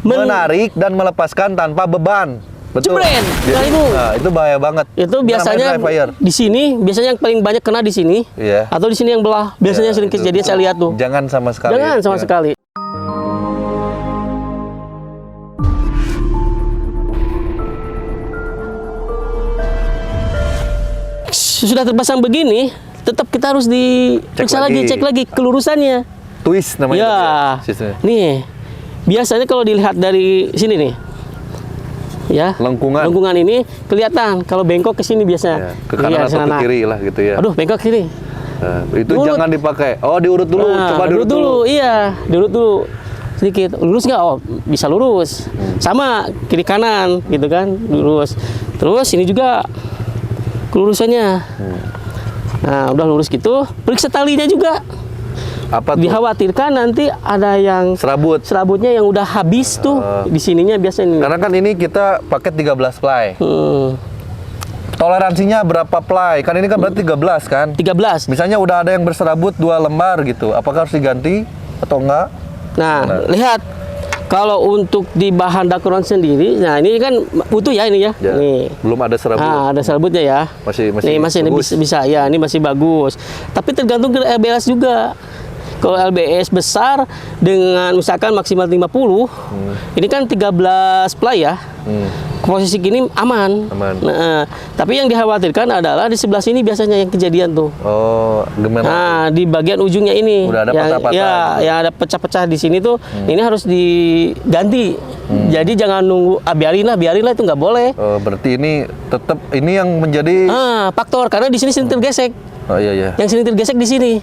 menarik dan melepaskan tanpa beban. Betul. Jebret. Jadi, itu bahaya banget. Itu biasanya di sini, biasanya yang paling banyak kena di sini. Iya. Atau di sini yang belah. Biasanya sering kejadian saya lihat tuh. Jangan sama sekali. Jangan sama sekali. Sudah terpasang begini, tetap kita harus diperiksa lagi, cek lagi kelurusannya. Twist namanya. Ya. Nih, biasanya kalau dilihat dari sini nih, ya, lengkungan ini kelihatan kalau bengkok ke sini biasanya. Ya, ke kanan atau ke kiri lah gitu ya. Aduh, bengkok kiri. Itu jangan dipakai. Oh, diurut dulu. Coba diurut dulu. Iya, diurut dulu. Sedikit. Lurus nggak? Oh, bisa lurus. Sama kiri kanan gitu kan, lurus. Terus ini juga kelurusannya. Nah, udah lurus gitu, periksa talinya juga. Apa tuh? Dikhawatirkan nanti ada yang serabutnya yang udah habis tuh di sininya biasanya. Karena kan ini kita pakai 13 ply. Toleransinya berapa ply? Kan ini kan berarti 13 kan? 13. Misalnya udah ada yang berserabut 2 lembar gitu. Apakah harus diganti atau enggak? Nah, lihat. Kalau untuk di bahan dakron sendiri, nah ini kan utuh ya ini ya. Nih. Belum ada serabut. Ada serabutnya ya. Masih ini bisa ya, ini masih bagus. Tapi tergantung ke LBS juga. Kalau LBS besar dengan misalkan maksimal 50, ini kan 13 ply ya. Posisi gini aman. Nah, tapi yang dikhawatirkan adalah di sebelah sini biasanya yang kejadian tuh. Oh, gimana? Nah, di bagian ujungnya ini. Udah ada patah-patah. Ya, yang ada pecah-pecah di sini tuh, ini harus diganti. Jadi jangan nunggu, biarin lah itu nggak boleh. Oh, berarti ini tetap ini yang menjadi faktor karena di sini sering tergesek. Oh iya. Yang sering tergesek di sini.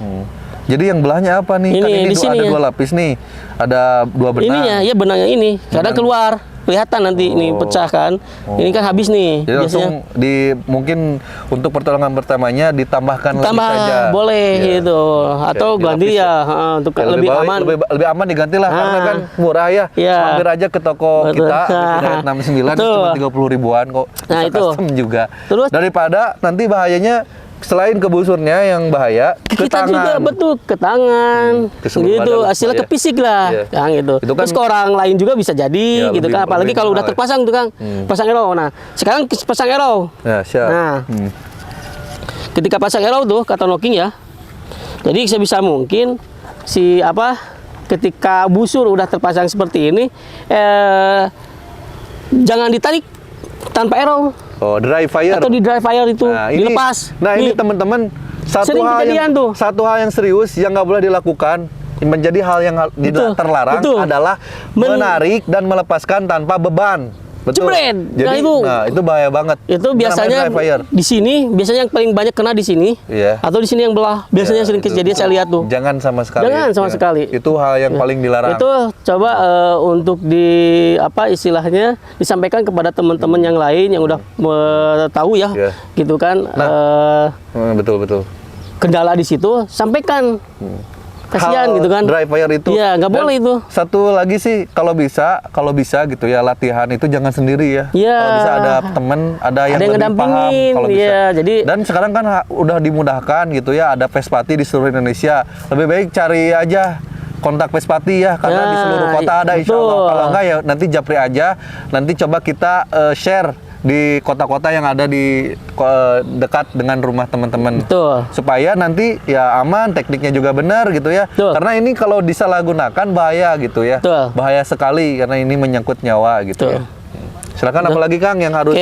Jadi yang belahnya apa nih? Ini, kan ini di sini ada 2 lapis nih. Ada 2 benang. Ininya, ya benangnya ini. Kadang keluar. Kelihatan nanti ini pecah kan. Ini kan habis nih. Jadi biasanya mungkin untuk pertolongan pertamanya ditambahkan lagi saja. Boleh gitu. Atau ganti ya untuk lebih aman. Lebih aman diganti lah karena kan murah ya. Mampir aja ke toko kita di 69 cuma 30 ribuan kok. Nah, itu custom juga. Terus daripada nanti bahayanya selain ke busurnya yang bahaya, ke kita tangan. juga betul ke tangan, gitu, hasilnya ke fisik lah, Kang gitu. Itu kan, terus ke orang lain juga bisa jadi, gitu kan. Apalagi kalau udah terpasang tuh Kang, pasang arrow. Nah, sekarang pasang arrow. Ya, siap. Nah, ketika pasang arrow tuh kata knocking ya. Jadi sebisa mungkin ketika busur udah terpasang seperti ini, jangan ditarik tanpa arrow. Oh, dry fire. Atau di dry fire itu dilepas. Ini teman-teman satu hal yang serius yang nggak boleh dilakukan, menjadi hal yang terlarang adalah menarik dan melepaskan tanpa beban. Betul. Jebret. Jadi, itu bahaya banget. Itu biasanya di sini, biasanya yang paling banyak kena di sini. Atau di sini yang belah. Biasanya sering kejadian saya lihat tuh. Jangan sama sekali. Jangan sama sekali. Itu hal yang paling dilarang. Itu coba untuk istilahnya disampaikan kepada teman-teman yang lain yang udah tahu ya, gitu kan. Betul. Kendala di situ sampaikan. Kasihan gitu kan. Dry fire itu. Iya, nggak boleh itu. Satu lagi sih kalau bisa gitu ya, latihan itu jangan sendiri ya. Kalau bisa ada teman, ada yang lebih paham kalau bisa. Dan sekarang kan udah dimudahkan gitu ya, ada Vespati di seluruh Indonesia. Lebih baik cari aja kontak Vespati ya, karena di seluruh kota ada insya Allah. Kalau enggak ya nanti japri aja. Nanti coba kita share di kota-kota yang ada di dekat dengan rumah teman-teman, supaya nanti ya aman, tekniknya juga benar gitu ya. Karena ini kalau disalahgunakan bahaya gitu ya, bahaya sekali karena ini menyangkut nyawa gitu ya. Silakan apalagi Kang yang harus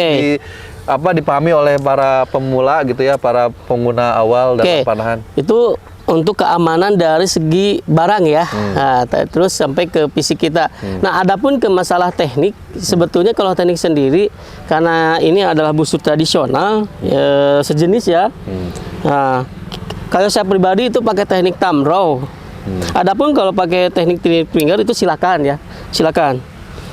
dipahami oleh para pemula gitu ya, para pengguna awal dalam panahan. Itu untuk keamanan dari segi barang ya, nah, terus sampai ke fisik kita. Nah, adapun ke masalah teknik, sebetulnya kalau teknik sendiri, karena ini adalah busur tradisional, sejenis ya. Nah, kalau saya pribadi itu pakai teknik thumb row. Adapun kalau pakai teknik finger itu silakan ya, silakan.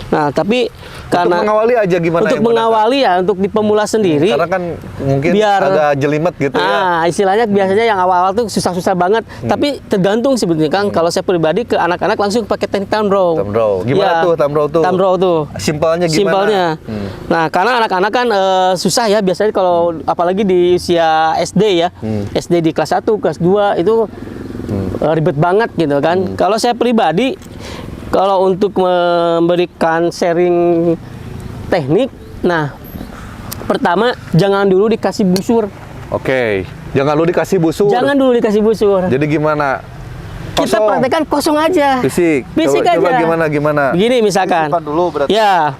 Nah, tapi karena untuk mengawali aja gimana? Untuk mengawali ya, untuk di pemula sendiri. Karena kan mungkin agak jelimet gitu ya. Istilahnya biasanya yang awal-awal tuh susah-susah banget. Tapi tergantung sebetulnya Kang. Kalau saya pribadi ke anak-anak langsung pakai teknik thumb row. Thumb row. Gimana tuh thumb row tuh? Thumb row tuh. Simpelnya gimana? Simpelnya. Nah, karena anak-anak kan susah ya biasanya kalau apalagi di usia SD ya. SD di kelas 1, kelas 2 itu ribet banget gitu kan. Kalau saya pribadi Kalau untuk memberikan sharing teknik, nah pertama jangan dulu dikasih busur. Oke, jangan dulu dikasih busur. Jangan dulu dikasih busur. Jadi gimana? Kita praktekkan kosong aja. Fisik. Fisik coba, aja. Coba gimana? Begini misalkan. Dulu berarti. Ya.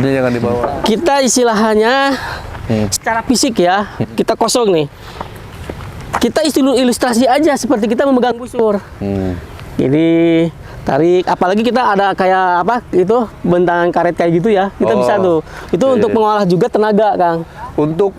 Ini jangan dibawa. Kita istilahnya secara fisik ya, kita kosong nih. Kita ilustrasi aja seperti kita memegang busur. Jadi tarik, apalagi kita ada kayak apa itu bentangan karet kayak gitu ya, kita bisa tuh. Itu untuk mengolah juga tenaga, Kang. Untuk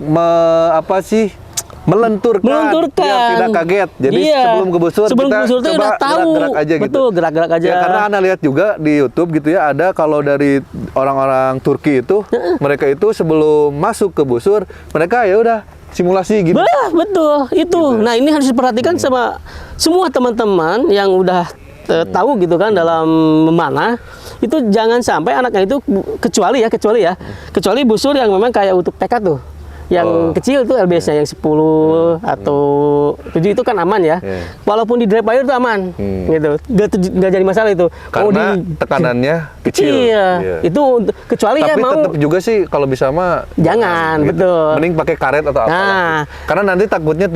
melenturkan biar tidak kaget. Jadi sebelum ke busur kita coba udah tahu. Gerak-gerak aja gitu. Betul, gerak-gerak aja. Ya, karena Anda lihat juga di YouTube gitu ya, ada kalau dari orang-orang Turki itu mereka itu sebelum masuk ke busur, mereka ya udah simulasi gitu. Betul, itu. Gitu. Nah, ini harus diperhatikan sama semua teman-teman yang udah tahu gitu kan dalam memanah. Itu jangan sampai anaknya itu kecuali busur yang memang kayak untuk tekad tuh. Yang kecil tuh LBS-nya yang 10 atau 7 itu kan aman ya. Walaupun di drip air itu aman gitu. Nggak jadi masalah itu. Karena tekanannya kecil. Iya. Itu kecuali tapi ya mau. Tapi tetap juga sih kalau bisa mah jangan, gitu. Betul. Mending pakai karet atau apa. Nah, karena nanti takutnya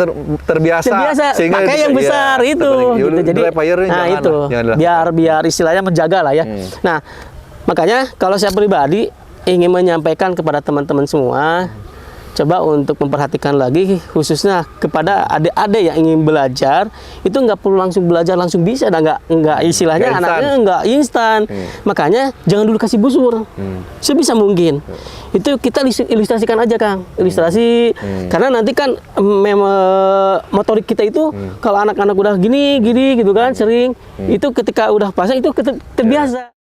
terbiasa sehingga pakai yang besar itu gitu. Jadi biar istilahnya menjaga lah ya. Nah, makanya kalau saya pribadi ingin menyampaikan kepada teman-teman semua, coba untuk memperhatikan lagi khususnya kepada adik-adik yang ingin belajar, itu nggak perlu langsung belajar langsung bisa, nggak istilahnya anaknya nggak instan. Makanya jangan dulu kasih busur, sebisa mungkin. Itu kita ilustrasikan aja, Kang, ilustrasi, karena nanti kan motorik kita itu kalau anak-anak udah gini gitu kan sering, itu ketika udah pasang itu terbiasa.